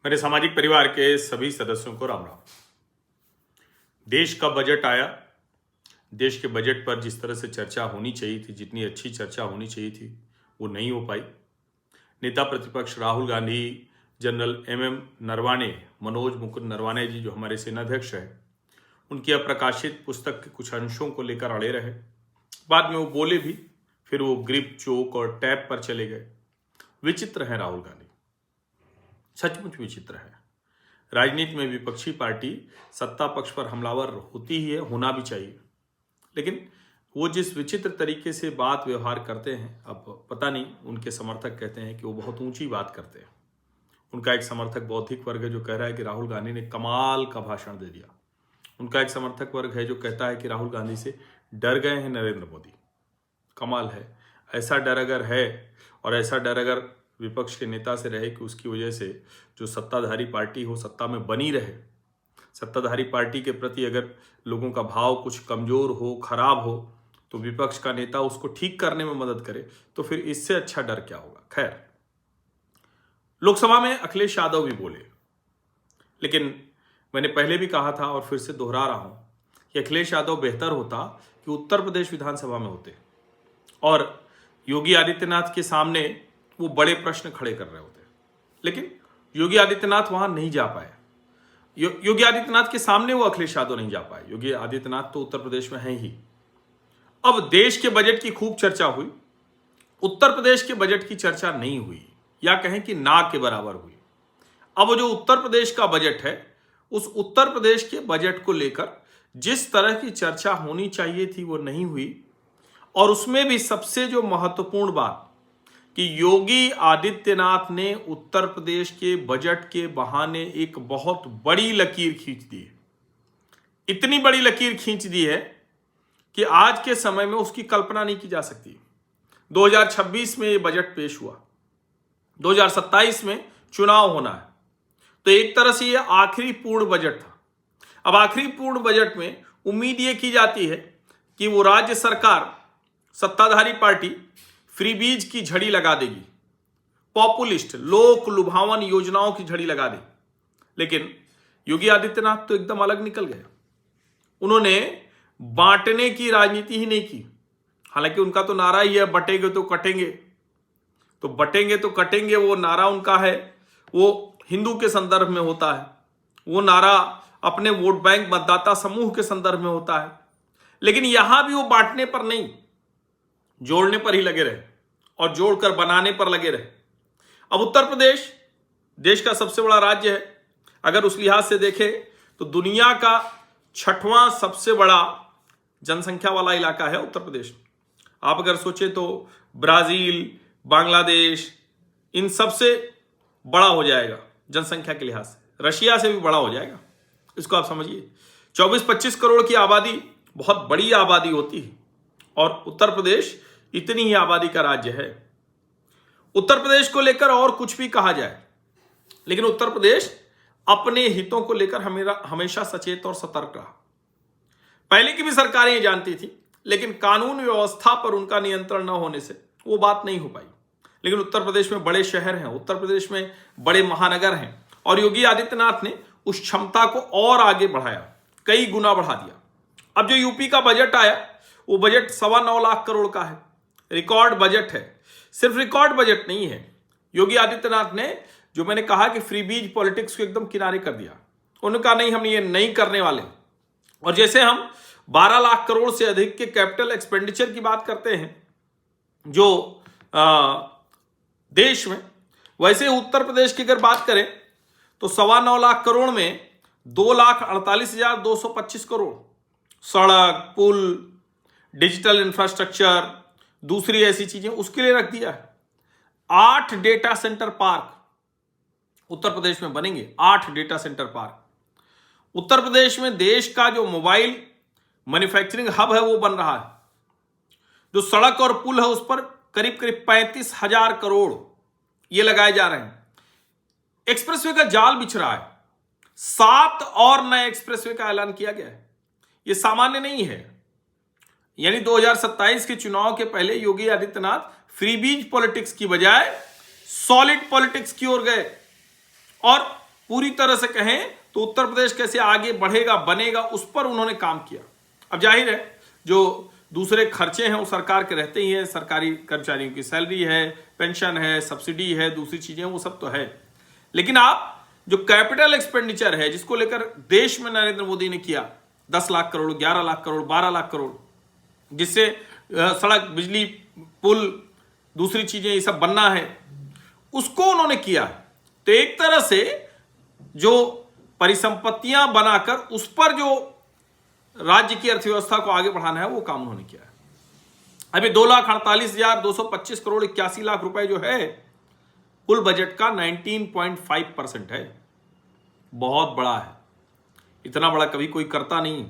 मेरे सामाजिक परिवार के सभी सदस्यों को राम राम। देश का बजट आया। देश के बजट पर जिस तरह से चर्चा होनी चाहिए थी, जितनी अच्छी चर्चा होनी चाहिए थी, वो नहीं हो पाई। नेता प्रतिपक्ष राहुल गांधी, जनरल एमएम नरवाने, मनोज मुकुंद नरवाने जी जो हमारे सेनाध्यक्ष हैं, उनकी अप्रकाशित पुस्तक के कुछ अंशों को लेकर अड़े रहे। बाद में वो बोले भी, फिर वो ग्रिप, चोक और टैप पर चले गए। विचित्र है राहुल गांधी, सचमुच विचित्र है। राजनीति में विपक्षी पार्टी सत्ता पक्ष पर हमलावर होती ही है, होना भी चाहिए, लेकिन वो जिस विचित्र तरीके से बात व्यवहार करते हैं, अब पता नहीं, उनके समर्थक कहते हैं कि वो बहुत ऊंची बात करते हैं। उनका एक समर्थक बौद्धिक वर्ग है जो कह रहा है कि राहुल गांधी ने कमाल का भाषण दे दिया। उनका एक समर्थक वर्ग है जो कहता है कि राहुल गांधी से डर गए हैं नरेंद्र मोदी। कमाल है। ऐसा डर अगर है और ऐसा डर अगर विपक्ष के नेता से रहे कि उसकी वजह से जो सत्ताधारी पार्टी हो सत्ता में बनी रहे, सत्ताधारी पार्टी के प्रति अगर लोगों का भाव कुछ कमजोर हो, खराब हो, तो विपक्ष का नेता उसको ठीक करने में मदद करे, तो फिर इससे अच्छा डर क्या होगा। खैर, लोकसभा में अखिलेश यादव भी बोले, लेकिन मैंने पहले भी कहा था और फिर से दोहरा रहा हूं कि अखिलेश यादव बेहतर होता कि उत्तर प्रदेश विधानसभा में होते और योगी आदित्यनाथ के सामने वो बड़े प्रश्न खड़े कर रहे होते। लेकिन योगी आदित्यनाथ वहां नहीं जा पाए। योगी आदित्यनाथ के सामने वो अखिलेश यादव नहीं जा पाए। योगी आदित्यनाथ तो उत्तर प्रदेश में हैं ही। अब देश के बजट की खूब चर्चा हुई, उत्तर प्रदेश के बजट की चर्चा नहीं हुई, या कहें कि ना के बराबर हुई। अब जो उत्तर प्रदेश का बजट है, उस उत्तर प्रदेश के बजट को लेकर जिस तरह की चर्चा होनी चाहिए थी वो नहीं हुई। और उसमें भी सबसे जो महत्वपूर्ण बात कि योगी आदित्यनाथ ने उत्तर प्रदेश के बजट के बहाने एक बहुत बड़ी लकीर खींच दी है। इतनी बड़ी लकीर खींच दी है कि आज के समय में उसकी कल्पना नहीं की जा सकती। 2026 में ये बजट पेश हुआ, 2027 में चुनाव होना है, तो एक तरह से ये आखिरी पूर्ण बजट था। अब आखिरी पूर्ण बजट में उम्मीद ये की जाती है कि वो राज्य सरकार, सत्ताधारी पार्टी फ्रीबीज की झड़ी लगा देगी, पॉपुलिस्ट, लोक लुभावन योजनाओं की झड़ी लगा देगी। लेकिन योगी आदित्यनाथ तो एकदम अलग निकल गए। उन्होंने बांटने की राजनीति ही नहीं की। हालांकि उनका तो नारा ही है, बटेंगे तो कटेंगे। तो बटेंगे तो कटेंगे, वो नारा उनका है, वो हिंदू के संदर्भ में होता है, वो नारा अपने वोट बैंक मतदाता समूह के संदर्भ में होता है। लेकिन यहां भी वो बांटने पर नहीं, जोड़ने पर ही लगे रहे और जोड़कर बनाने पर लगे रहे। अब उत्तर प्रदेश देश का सबसे बड़ा राज्य है। अगर उस लिहाज से देखें तो दुनिया का 6वां सबसे बड़ा जनसंख्या वाला इलाका है उत्तर प्रदेश। आप अगर सोचें तो ब्राजील, बांग्लादेश, इन सबसे बड़ा हो जाएगा जनसंख्या के लिहाज से, रशिया से भी बड़ा हो जाएगा। इसको आप समझिए, 24-25 करोड़ की आबादी बहुत बड़ी आबादी होती है, और उत्तर प्रदेश इतनी ही आबादी का राज्य है। उत्तर प्रदेश को लेकर और कुछ भी कहा जाए, लेकिन उत्तर प्रदेश अपने हितों को लेकर हमेशा सचेत और सतर्क रहा। पहले की भी सरकारें ये जानती थी, लेकिन कानून व्यवस्था पर उनका नियंत्रण न होने से वो बात नहीं हो पाई। लेकिन उत्तर प्रदेश में बड़े शहर हैं, उत्तर प्रदेश में बड़े महानगर हैं, और योगी आदित्यनाथ ने उस क्षमता को और आगे बढ़ाया, कई गुना बढ़ा दिया। अब जो यूपी का बजट आया, वो बजट 9.25 लाख करोड़ का है। रिकॉर्ड बजट है। सिर्फ रिकॉर्ड बजट नहीं है, योगी आदित्यनाथ ने, जो मैंने कहा कि फ्रीबीज पॉलिटिक्स को एकदम किनारे कर दिया। उन्होंने कहा नहीं, हम ये नहीं करने वाले। और जैसे हम 12 लाख करोड़ से अधिक के कैपिटल एक्सपेंडिचर की बात करते हैं जो देश में, वैसे उत्तर प्रदेश की अगर बात करें तो 9.25 लाख करोड़ में 2,48,225 करोड़ सड़क, पुल, डिजिटल इंफ्रास्ट्रक्चर, दूसरी ऐसी चीजें उसके लिए रख दिया है। 8 data centre park Uttar Pradesh में बनेंगे, 8 data centre park. Uttar Pradesh में देश का जो मोबाइल मैन्युफैक्चरिंग हब है वो बन रहा है। जो सड़क और पुल है उस पर करीब 35,000 करोड़ ये लगाए जा रहे हैं। एक्सप्रेसवे का जाल बिछ रहा है। 7 और नए एक्सप्रेसवे का ऐलान किया गया है। ये सामान्य नहीं है। यानी 2027 के चुनाव के पहले योगी आदित्यनाथ फ्रीबीज पॉलिटिक्स की बजाय सॉलिड पॉलिटिक्स की ओर गए और पूरी तरह से कहें तो उत्तर प्रदेश कैसे आगे बढ़ेगा, बनेगा, उस पर उन्होंने काम किया। अब जाहिर है जो दूसरे खर्चे हैं वो सरकार के रहते ही हैं, सरकारी कर्मचारियों की सैलरी है, पेंशन है, सब्सिडी है, दूसरी चीजें वो सब तो है। लेकिन आप जो कैपिटल एक्सपेंडिचर है जिसको लेकर देश में नरेंद्र मोदी ने किया, 10 लाख करोड़, 11 लाख करोड़, 12 लाख करोड़, जिससे सड़क, बिजली, पुल, दूसरी चीजें ये सब बनना है, उसको उन्होंने किया। तो एक तरह से जो परिसंपत्तियां बनाकर उस पर जो राज्य की अर्थव्यवस्था को आगे बढ़ाना है वो काम उन्होंने किया है। अभी 2,48,225 करोड़ 81 लाख रुपए जो है कुल बजट का 19.5% है। बहुत बड़ा है, इतना बड़ा कभी कोई करता नहीं।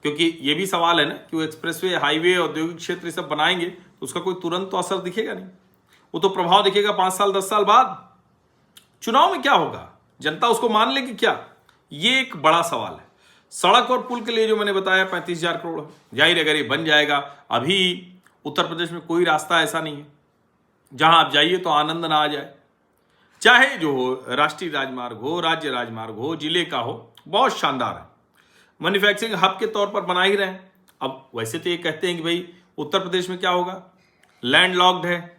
क्योंकि ये भी सवाल है ना कि वो एक्सप्रेसवे, हाईवे, औद्योगिक क्षेत्र ये सब बनाएंगे तो उसका कोई तुरंत तो असर दिखेगा नहीं, वो तो प्रभाव दिखेगा 5 साल 10 साल बाद। चुनाव में क्या होगा, जनता उसको मान लेगी क्या, ये एक बड़ा सवाल है। सड़क और पुल के लिए जो मैंने बताया 35,000 करोड़, जाहिर अगर ये बन जाएगा, अभी उत्तर प्रदेश में कोई रास्ता ऐसा नहीं है जहां आप जाइए तो आनंद ना आ जाए। चाहे जो हो, राष्ट्रीय राजमार्ग हो, राज्य राजमार्ग हो, जिले का हो, बहुत शानदार है। मैन्युफैक्चरिंग हब के तौर पर बना ही रहे। अब वैसे तो ये कहते हैं कि भाई उत्तर प्रदेश में क्या होगा, लैंडलॉक्ड है,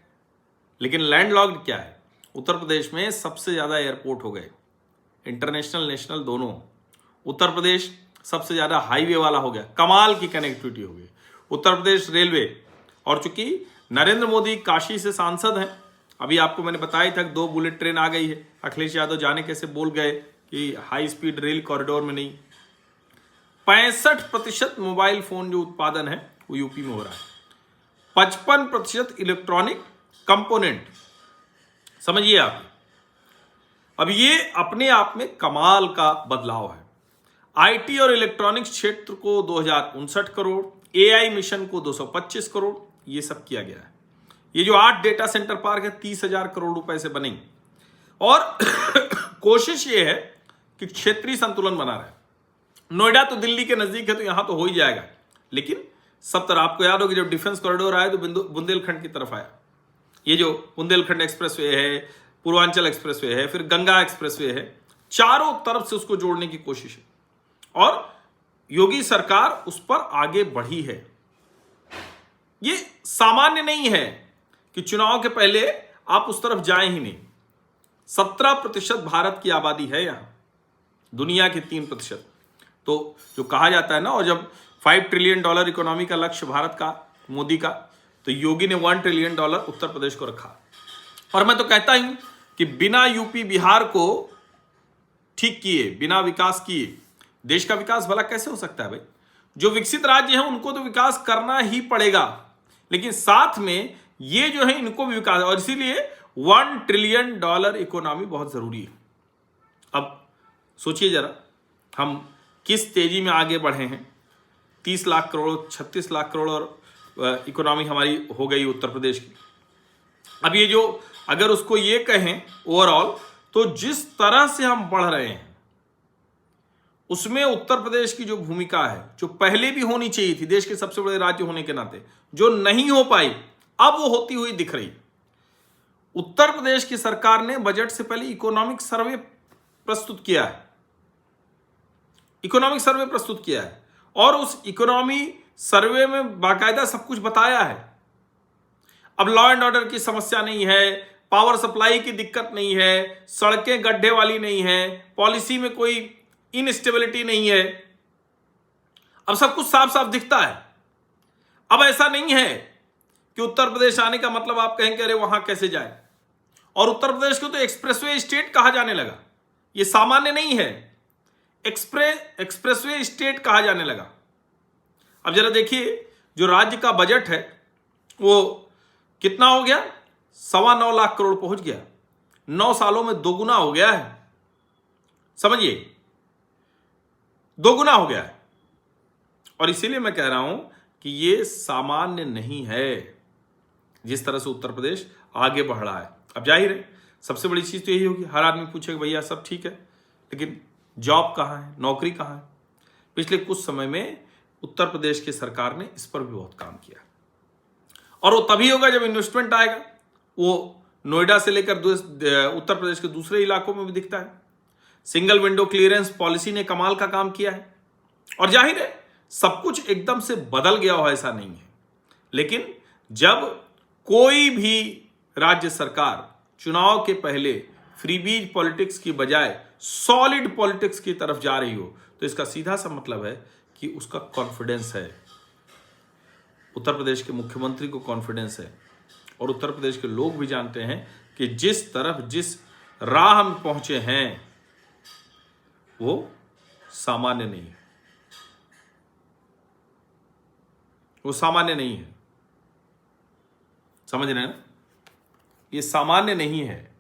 लेकिन लैंडलॉक्ड क्या है, उत्तर प्रदेश में सबसे ज्यादा एयरपोर्ट हो गए, इंटरनेशनल नेशनल दोनों। उत्तर प्रदेश सबसे ज्यादा हाईवे वाला हो गया, कमाल की कनेक्टिविटी हो गई। उत्तर प्रदेश रेलवे, और चूंकि नरेंद्र मोदी काशी से सांसद हैं, अभी आपको मैंने बताया था 2 बुलेट ट्रेन आ गई है। अखिलेश यादव जाने कैसे बोल गए कि हाई स्पीड रेल कॉरिडोर में नहीं। 65% मोबाइल फोन जो उत्पादन है वो यूपी में हो रहा है। 55% इलेक्ट्रॉनिक कंपोनेंट, समझिए आप। अब ये अपने आप में कमाल का बदलाव है। आईटी और इलेक्ट्रॉनिक्स क्षेत्र को 2059 करोड़, एआई मिशन को 225 करोड़, ये सब किया गया है। ये जो 8 डेटा सेंटर पार्क है 30,000 करोड़ रुपए से बनेंगे। और कोशिश ये है कि क्षेत्रीय संतुलन बना रहे। नोएडा तो दिल्ली के नजदीक है तो यहां तो हो ही जाएगा, लेकिन सब तरह आपको याद होगा जब डिफेंस कॉरिडोर आया तो बुंदेलखंड की तरफ आया। ये जो बुंदेलखंड एक्सप्रेसवे है, पूर्वांचल एक्सप्रेसवे है, फिर गंगा एक्सप्रेसवे है, चारों तरफ से उसको जोड़ने की कोशिश है और योगी सरकार उस पर आगे बढ़ी है। ये सामान्य नहीं है कि चुनाव के पहले आप उस तरफ जाएं ही नहीं। 17% भारत की आबादी है यहां, दुनिया की 3%। तो जो कहा जाता है ना, और जब $5 ट्रिलियन इकोनॉमी का लक्ष्य भारत का, मोदी का, तो योगी ने $1 ट्रिलियन उत्तर प्रदेश को रखा। और मैं तो कहता हूं कि बिना यूपी बिहार को ठीक किए, बिना विकास किए देश का विकास भला कैसे हो सकता है भाई। जो विकसित राज्य हैं उनको तो विकास करना ही पड़ेगा, लेकिन साथ में ये जो है इनको भी विकास, और इसीलिए $1 ट्रिलियन इकोनॉमी बहुत जरूरी है। अब सोचिए जरा हम किस तेजी में आगे बढ़े हैं। 30 लाख करोड़, 36 लाख करोड़ और इकोनॉमी हमारी हो गई उत्तर प्रदेश की। अब ये जो अगर उसको ये कहें ओवरऑल, तो जिस तरह से हम बढ़ रहे हैं उसमें उत्तर प्रदेश की जो भूमिका है, जो पहले भी होनी चाहिए थी देश के सबसे बड़े राज्य होने के नाते, जो नहीं हो पाई, अब वो होती हुई दिख रही। उत्तर प्रदेश की सरकार ने बजट से पहले इकोनॉमिक सर्वे प्रस्तुत किया है, इकोनॉमिक सर्वे प्रस्तुत किया है, और उस इकोनॉमी सर्वे में बाकायदा सब कुछ बताया है। अब लॉ एंड ऑर्डर की समस्या नहीं है, पावर सप्लाई की दिक्कत नहीं है, सड़कें गड्ढे वाली नहीं है, पॉलिसी में कोई इनस्टेबिलिटी नहीं है। अब सब कुछ साफ साफ दिखता है। अब ऐसा नहीं है कि उत्तर प्रदेश आने का मतलब आप कहेंगे अरे वहां कैसे जाए, और उत्तर प्रदेश को तो एक्सप्रेसवे स्टेट कहा जाने लगा। ये सामान्य नहीं है, एक्सप्रेसवे स्टेट कहा जाने लगा। अब जरा देखिए जो राज्य का बजट है वो कितना हो गया, 9.25 लाख करोड़ पहुंच गया। 9 सालों में दोगुना हो गया है, समझिए दोगुना हो गया है। और इसीलिए मैं कह रहा हूं कि ये सामान्य नहीं है जिस तरह से उत्तर प्रदेश आगे बढ़ रहा है। अब जाहिर है सबसे बड़ी चीज तो यही होगी, हर आदमी पूछेगा भैया सब ठीक है लेकिन जॉब कहां है, नौकरी कहां है। पिछले कुछ समय में उत्तर प्रदेश की सरकार ने इस पर भी बहुत काम किया, और वो तभी होगा जब इन्वेस्टमेंट आएगा। वो नोएडा से लेकर उत्तर प्रदेश के दूसरे इलाकों में भी दिखता है। सिंगल विंडो क्लियरेंस पॉलिसी ने कमाल का काम किया है। और जाहिर है सब कुछ एकदम से बदल गया हो ऐसा नहीं है, लेकिन जब कोई भी राज्य सरकार चुनाव के पहले फ्रीबीज पॉलिटिक्स की बजाय सॉलिड पॉलिटिक्स की तरफ जा रही हो तो इसका सीधा सा मतलब है कि उसका कॉन्फिडेंस है। उत्तर प्रदेश के मुख्यमंत्री को कॉन्फिडेंस है और उत्तर प्रदेश के लोग भी जानते हैं कि जिस राह हम पहुंचे हैं वो सामान्य नहीं है, वो सामान्य नहीं है। समझ रहे हैं ना? ये सामान्य नहीं है,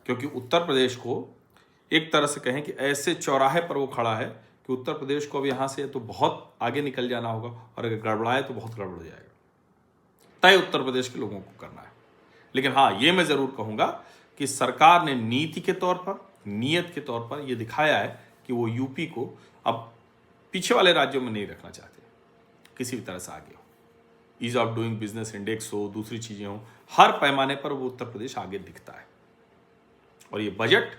क्योंकि उत्तर प्रदेश को एक तरह से कहें कि ऐसे चौराहे पर वो खड़ा है कि उत्तर प्रदेश को अब यहां से तो बहुत आगे निकल जाना होगा और अगर गड़बड़ाए तो बहुत गड़बड़ जाएगा। तय उत्तर प्रदेश के लोगों को करना है। लेकिन हाँ, ये मैं जरूर कहूंगा कि सरकार ने नीति के तौर पर, नीयत के तौर पर यह दिखाया है कि वो यूपी को अब पीछे वाले राज्यों में नहीं रखना चाहते, किसी भी तरह से आगे हो। Ease of doing business index हो, दूसरी चीजें हो, हर पैमाने पर वो उत्तर प्रदेश आगे दिखता है और ये बजट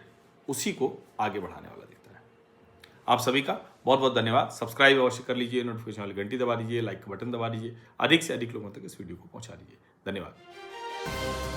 उसी को आगे बढ़ाने वाला दिखता है। आप सभी का बहुत बहुत धन्यवाद। सब्सक्राइब अवश्य कर लीजिए, नोटिफिकेशन वाली घंटी दबा दीजिए, लाइक का बटन दबा दीजिए, अधिक से अधिक लोगों तक इस वीडियो को पहुंचा दीजिए। धन्यवाद।